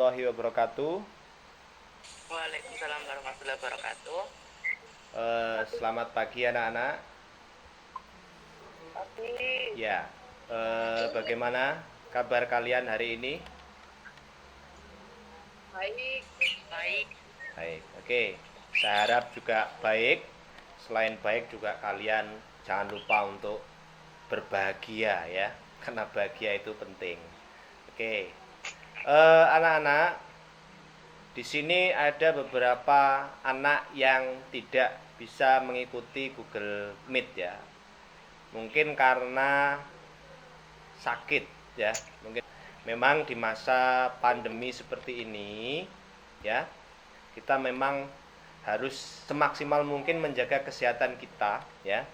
Warahmatullahi wabarakatuh. Waalaikumsalam warahmatullahi wabarakatuh. Selamat pagi anak-anak. Tapi Ya, bagaimana kabar kalian hari ini? baik, baik. Baik, oke. Saya harap juga baik. Selain baik juga kalian jangan lupa untuk berbahagia ya, karena bahagia itu penting. Oke, anak-anak, di sini ada beberapa anak yang tidak bisa mengikuti Google Meet ya. Mungkin karena sakit ya, mungkin memang di masa pandemi seperti ini ya, kita memang harus semaksimal mungkin menjaga kesehatan kita ya,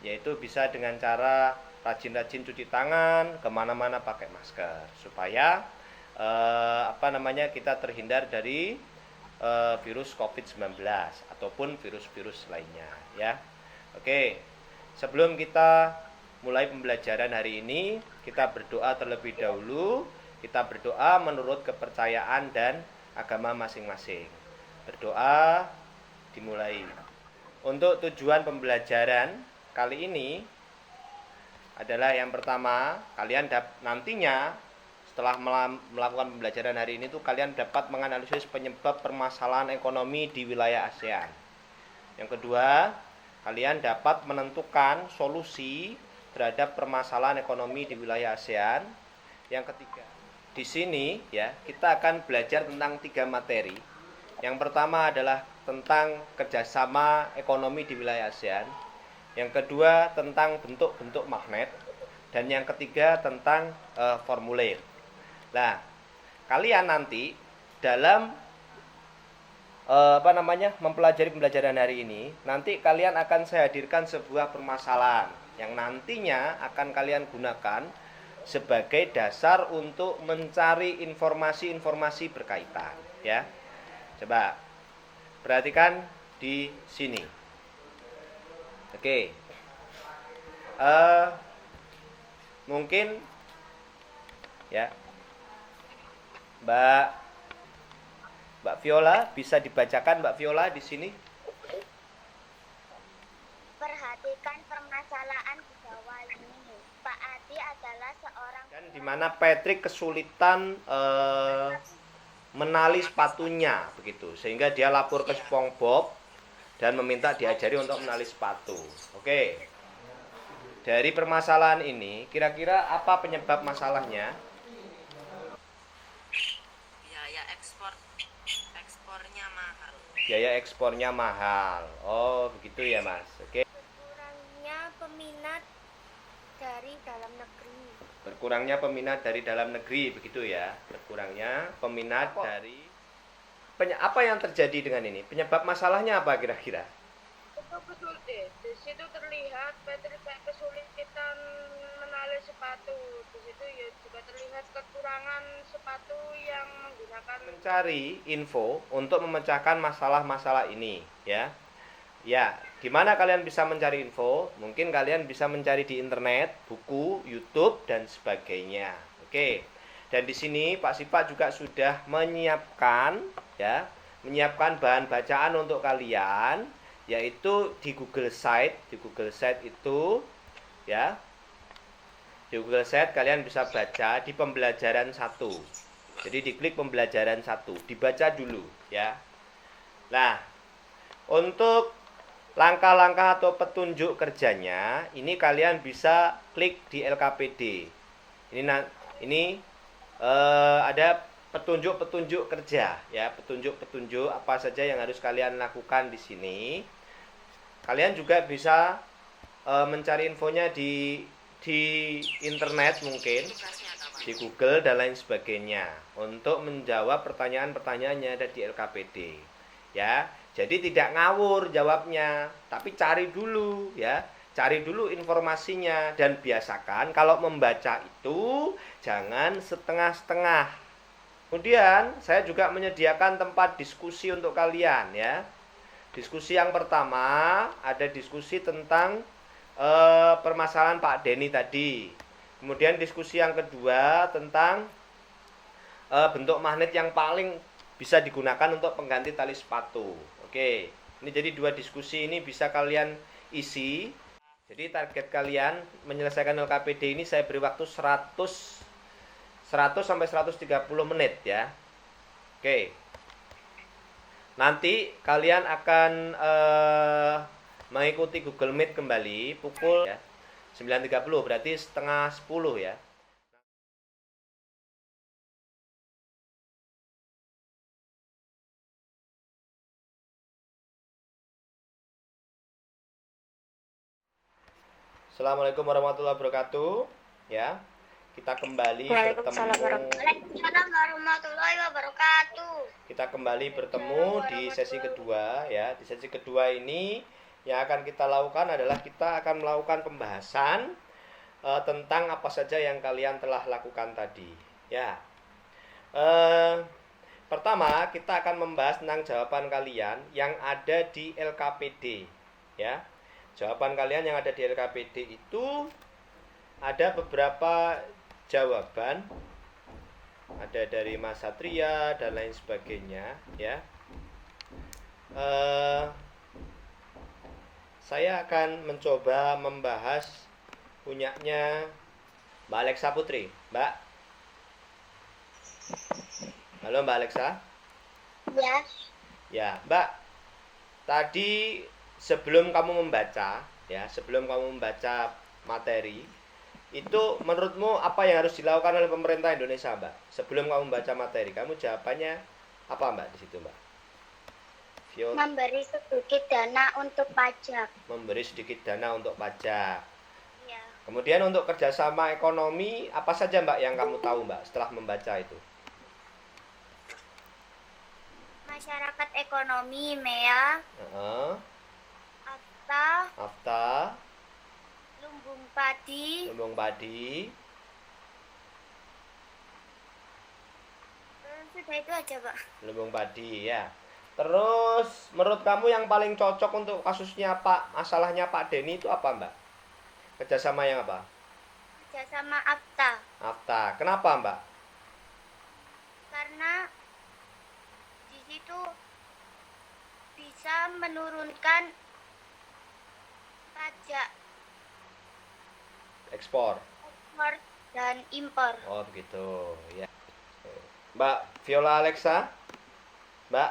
yaitu bisa dengan cara rajin-rajin cuci tangan, kemana-mana pakai masker supaya kita terhindar dari virus COVID-19 ataupun virus-virus lainnya ya. Oke, sebelum kita mulai pembelajaran hari ini, kita berdoa terlebih dahulu. Kita berdoa menurut kepercayaan dan agama masing-masing. Berdoa dimulai. Untuk tujuan pembelajaran kali ini adalah yang pertama, kalian nantinya setelah melakukan pembelajaran hari ini tuh kalian dapat menganalisis penyebab permasalahan ekonomi di wilayah ASEAN. Yang kedua, kalian dapat menentukan solusi terhadap permasalahan ekonomi di wilayah ASEAN. Yang ketiga, di sini ya kita akan belajar tentang 3 materi. Yang pertama adalah tentang kerjasama ekonomi di wilayah ASEAN. Yang kedua tentang bentuk-bentuk magnet. Dan yang ketiga tentang formulir. Nah, kalian nanti dalam mempelajari pembelajaran hari ini, nanti kalian akan saya hadirkan sebuah permasalahan yang nantinya akan kalian gunakan sebagai dasar untuk mencari informasi-informasi berkaitan ya. Coba perhatikan di sini. Oke. Mungkin ya Mbak Viola, bisa dibacakan Mbak Viola di sini? Perhatikan permasalahan di bawah ini. Pak Adi adalah seorang dan di mana Patrick kesulitan menali sepatunya begitu, sehingga dia lapor ke SpongeBob dan meminta diajari untuk menali sepatu. Oke. Dari permasalahan ini, kira-kira apa penyebab masalahnya? Biaya ekspornya mahal. Biaya ekspornya mahal. Oh, begitu ya, Mas. Oke. berkurangnya peminat dari dalam negeri. Berkurangnya peminat dari dalam negeri, begitu ya. Berkurangnya peminat dari apa yang terjadi dengan ini? Penyebab masalahnya apa kira-kira? Betul deh, di situ terlihat Patrick kayak kesulitan menali sepatu. Di situ ya juga terlihat kekurangan sepatu yang menggunakan. Mencari info untuk memecahkan masalah-masalah ini ya. Ya, di mana kalian bisa mencari info? Mungkin kalian bisa mencari di internet, buku, YouTube dan sebagainya. Oke. Dan di sini Pak Sipa juga sudah menyiapkan ya, menyiapkan bahan bacaan untuk kalian, yaitu di Google Site. Di Google Site itu ya. Di Google Site kalian bisa baca di pembelajaran 1. Jadi diklik pembelajaran 1, dibaca dulu ya. Nah, untuk langkah-langkah atau petunjuk kerjanya, ini kalian bisa klik di LKPD. Ini ada petunjuk-petunjuk kerja ya, petunjuk-petunjuk apa saja yang harus kalian lakukan di sini. Kalian juga bisa mencari infonya di internet mungkin, di Google dan lain sebagainya untuk menjawab pertanyaan-pertanyaan yang ada di LKPD ya. Jadi tidak ngawur jawabnya, tapi cari dulu ya. Cari dulu informasinya dan biasakan kalau membaca itu jangan setengah-setengah. Kemudian saya juga menyediakan tempat diskusi untuk kalian ya. Diskusi yang pertama ada diskusi tentang permasalahan Pak Denny tadi. Kemudian diskusi yang kedua tentang bentuk magnet yang paling bisa digunakan untuk pengganti tali sepatu. Oke, ini jadi 2 diskusi ini bisa kalian isi. Jadi target kalian menyelesaikan LKPD ini saya beri waktu 100 sampai 130 menit ya. Oke. Nanti kalian akan mengikuti Google Meet kembali pukul ya, 9.30, berarti setengah 10 ya. Assalamualaikum warahmatullahi wabarakatuh. Ya, kita kembali bertemu. Waalaikumsalam warahmatullahi wabarakatuh. Kita kembali bertemu di sesi kedua ya. Di sesi kedua ini yang akan kita lakukan adalah kita akan melakukan pembahasan tentang apa saja yang kalian telah lakukan tadi. Ya. Pertama kita akan membahas tentang jawaban kalian yang ada di LKPD. Ya. Jawaban kalian yang ada di LKPD itu ada beberapa jawaban, ada dari Mas Satria dan lain sebagainya ya. Saya akan mencoba membahas punyanya Mbak Alexa Putri. Mbak, halo Mbak Alexa. Ya. Ya Mbak, tadi sebelum kamu membaca materi itu, menurutmu apa yang harus dilakukan oleh pemerintah Indonesia, Mbak? Sebelum kamu membaca materi, kamu jawabannya apa, Mbak, di situ, Mbak? Memberi sedikit dana untuk pajak. Memberi sedikit dana untuk pajak. Ya. Kemudian untuk kerjasama ekonomi, apa saja, Mbak, yang kamu tahu, Mbak, setelah membaca itu? Masyarakat ekonomi, MEA. AFTA, lumbung padi. Sudah itu aja, Pak. Lumbung padi ya. Terus menurut kamu yang paling cocok untuk kasusnya masalahnya Pak Denny itu apa, Mbak? Kerjasama yang apa? Kerjasama AFTA. Kenapa, Mbak? Karena di situ bisa menurunkan pajak Ekspor dan impor. Oh begitu ya. Mbak Viola Alexa, Mbak,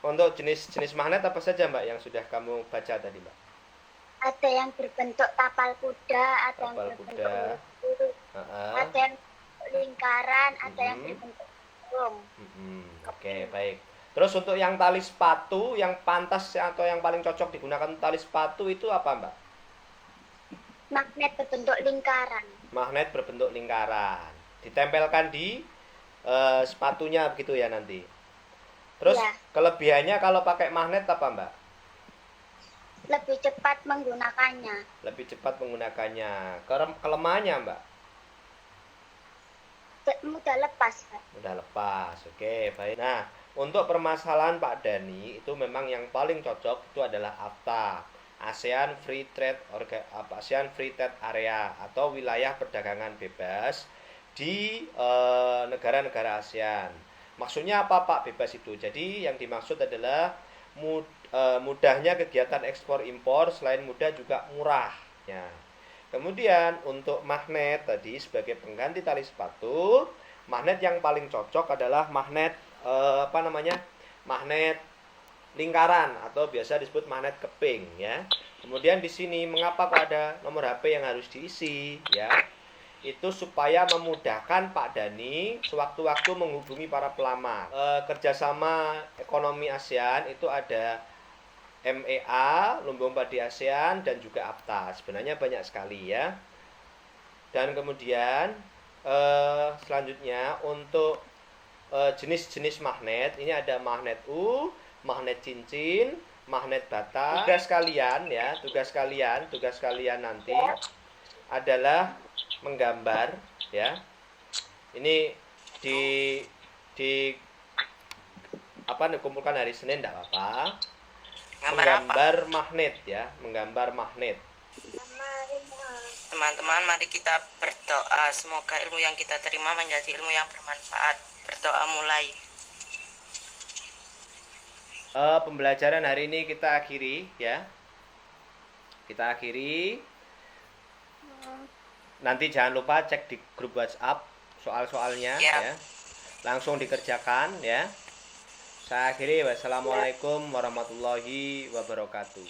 untuk jenis-jenis magnet apa saja, Mbak, yang sudah kamu baca tadi, Mbak? Ada yang berbentuk tapal kuda, ada yang berbentuk lurus, ada yang lingkaran, ada yang berbentuk burung. Oke, baik. Terus untuk yang tali sepatu yang pantas atau yang paling cocok digunakan tali sepatu itu apa, Mbak? Magnet berbentuk lingkaran. Magnet berbentuk lingkaran. Ditempelkan di sepatunya begitu ya nanti. Terus ya. Kelebihannya kalau pakai magnet apa, Mbak? Lebih cepat menggunakannya. Kelemahannya, Mbak? Mudah lepas, Pak. Mudah lepas. Oke, baik. Nah, untuk permasalahan Pak Dhani itu memang yang paling cocok itu adalah AFTA, ASEAN Free Trade Area atau wilayah perdagangan bebas di negara-negara ASEAN. Maksudnya apa, Pak, bebas itu? Jadi yang dimaksud adalah mudahnya kegiatan ekspor impor, selain mudah juga murah ya. Kemudian untuk magnet tadi sebagai pengganti tali sepatu, magnet yang paling cocok adalah magnet magnet lingkaran atau biasa disebut magnet keping ya. Kemudian di sini mengapa kok ada nomor HP yang harus diisi ya? Itu supaya memudahkan Pak Dhani sewaktu-waktu menghubungi para pelamar. Kerjasama ekonomi ASEAN itu ada MEA, Lumbung Padi ASEAN, dan juga AFTA. Sebenarnya banyak sekali ya. Dan kemudian selanjutnya untuk jenis-jenis magnet, ini ada magnet magnet cincin, magnet bata. Tugas kalian nanti adalah menggambar ya. Ini dikumpulkan hari Senin enggak apa-apa. Menggambar magnet ya, menggambar magnet. Teman-teman, mari kita berdoa. Semoga ilmu yang kita terima menjadi ilmu yang bermanfaat. Berdoa mulai. Pembelajaran hari ini kita akhiri ya. Kita akhiri. Nanti jangan lupa cek di grup WhatsApp soal-soalnya ya. Langsung dikerjakan ya. Saya akhiri. Wassalamualaikum warahmatullahi wabarakatuh.